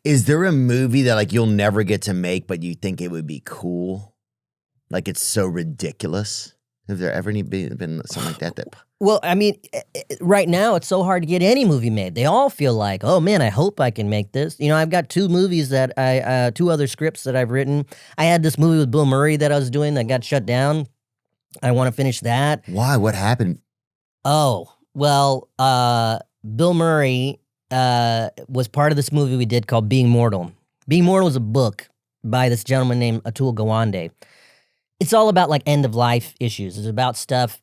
Is there a movie that like you'll never get to make, but you think it would be cool? Like it's so ridiculous. Have there ever been something like that? Well, I mean, right now it's so hard to get any movie made. They all feel like, oh man, I hope I can make this. I've got two movies that two other scripts that I've written. I had this movie with Bill Murray that I was doing that got shut down. I want to finish that. Why? What happened? Oh, well, Bill Murray was part of this movie we did called Being Mortal. Being Mortal is a book by this gentleman named Atul Gawande. It's all about like end of life issues. It's about stuff,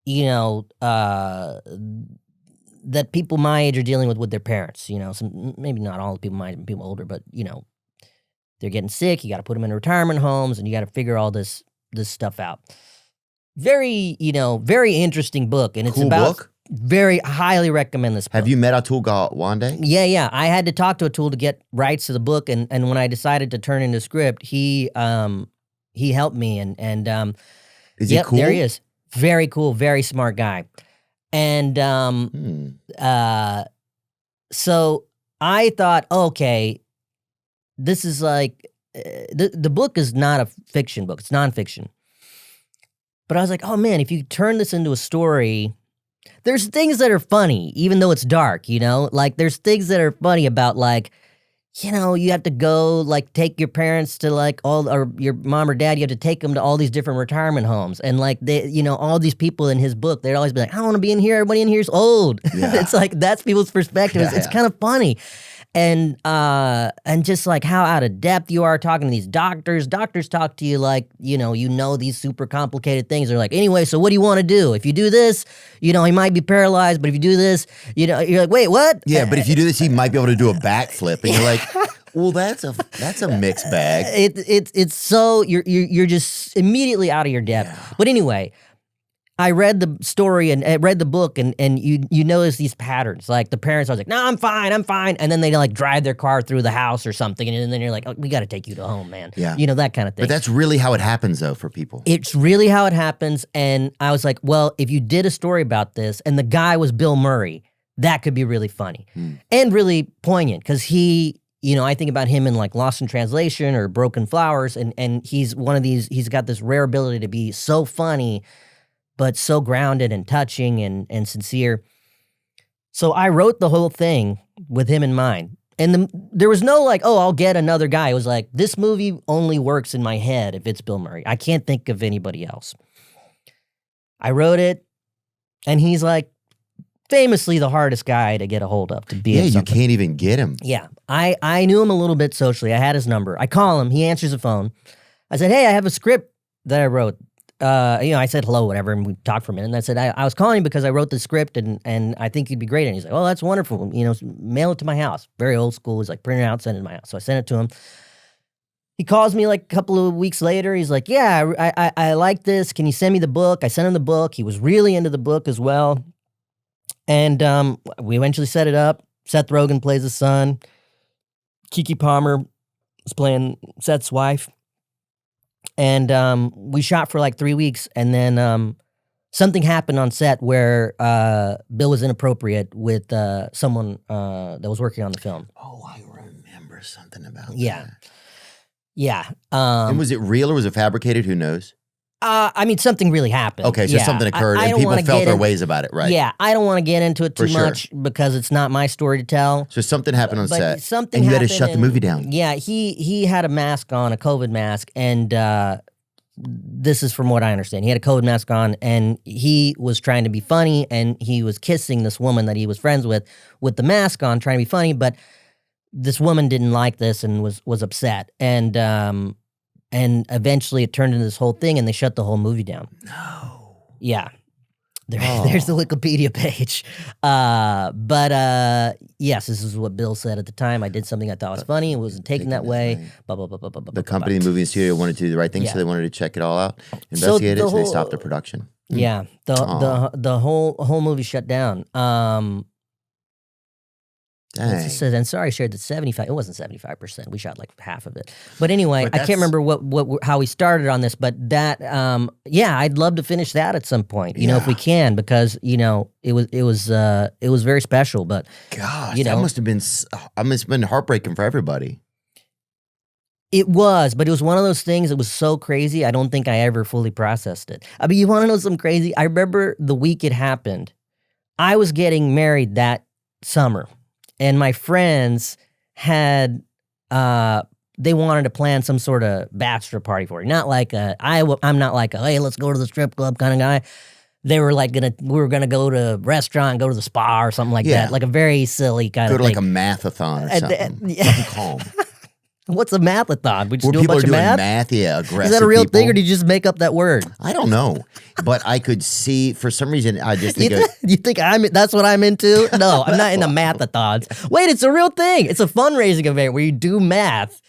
that people my age are dealing with their parents. Maybe not all the people my age, people older, but they're getting sick. You got to put them in retirement homes, and you got to figure all this stuff out. Very, very interesting book, and it's cool about book? Very highly recommend this book. Have you met Atul Gawande? Yeah. I had to talk to Atul to get rights to the book, and when I decided to turn into script, he helped me, and is he cool? There he is. Very cool, very smart guy. And so I thought, okay, this is like, the book is not a fiction book, it's nonfiction. But I was like, oh man, if you turn this into a story, there's things that are funny, even though it's dark, Like there's things that are funny about like, you have to go like take your parents to like or your mom or dad, you have to take them to all these different retirement homes. And like they, all these people in his book, they'd always be like, I don't want to be in here. Everybody in here is old. Yeah. It's like, that's people's perspective. Yeah, it's kind of funny. And just like how out of depth you are talking to these doctors. Doctors talk to you like, these super complicated things. They're like, anyway, so what do you want to do? If you do this, he might be paralyzed, but if you do this, you're like, wait, what? Yeah, but if you do this, he might be able to do a backflip. And you're like, well, that's a mixed bag. It's so, you're just immediately out of your depth. Yeah. But anyway, I read the story and I read the book, and you notice these patterns. Like the parents are like, no, I'm fine. And then they like drive their car through the house or something. And then you're like, oh, we got to take you to home, man. Yeah. That kind of thing. But that's really how it happens though for people. It's really how it happens. And I was like, well, if you did a story about this and the guy was Bill Murray, that could be really funny and really poignant because he, I think about him in like Lost in Translation or Broken Flowers. And he's one of these, he's got this rare ability to be so funny but so grounded and touching and sincere. So I wrote the whole thing with him in mind. And there was no like, oh, I'll get another guy. It was like, this movie only works in my head if it's Bill Murray. I can't think of anybody else. I wrote it, and he's like famously the hardest guy to get a hold of. You can't even get him. Yeah. I knew him a little bit socially. I had his number. I call him. He answers the phone. I said, hey, I have a script that I wrote. I said hello, whatever, and we talked for a minute. And I said, I was calling because I wrote the script and I think you'd be great. And he's like, oh, that's wonderful. Mail it to my house. Very old school. He's like, print it out, send it to my house. So I sent it to him. He calls me like a couple of weeks later. He's like, yeah, I like this. Can you send me the book? I sent him the book. He was really into the book as well. And we eventually set it up. Seth Rogen plays his son. Keke Palmer was playing Seth's wife. And we shot for like 3 weeks, and then something happened on set where Bill was inappropriate with someone that was working on the film. Oh, I remember something about that. Yeah. And was it real or was it fabricated? Who knows? Something really happened. Okay, so something occurred and people felt their ways about it, right? Yeah, I don't want to get into it too much because it's not my story to tell. So something happened on set, and you had to shut the movie down. Yeah, he had a mask on, a COVID mask, and this is from what I understand. He had a COVID mask on, and he was trying to be funny, and he was kissing this woman that he was friends with the mask on, trying to be funny, but this woman didn't like this and was upset, and eventually it turned into this whole thing, and they shut the whole movie down. No. Yeah. There's the Wikipedia page. But yes, this is what Bill said at the time. I did something I thought was funny. It wasn't taken that way. The company, the movie studio wanted to do the right thing, so they wanted to check it all out, investigate it, so they stopped the production. Yeah. The whole movie shut down. Dang. Aziz Ansari shared that 75. It wasn't 75%. We shot like half of it. But anyway, But I can't remember how we started on this. But that, I'd love to finish that at some point. You know, if we can, because it was very special. But gosh, that must have been heartbreaking for everybody. It was, but it was one of those things that was so crazy. I don't think I ever fully processed it. I mean, you want to know something crazy? I remember the week it happened. I was getting married that summer. And my friends had, they wanted to plan some sort of bachelor party for it. Not like I'm not like hey, let's go to the strip club kind of guy. They were like we were gonna go to a restaurant, go to the spa or something like that. Like a very silly kind of thing. Go to like a mathathon or something. Something calm. What's a mathathon? We just do a people bunch are doing of math. Yeah, aggressive. Is that a real people. thing, or do you just make up that word? I don't know, but I could see for some reason. I just think you think that's what I'm into? No, I'm not into mathathons. Wait, it's a real thing. It's a fundraising event where you do math.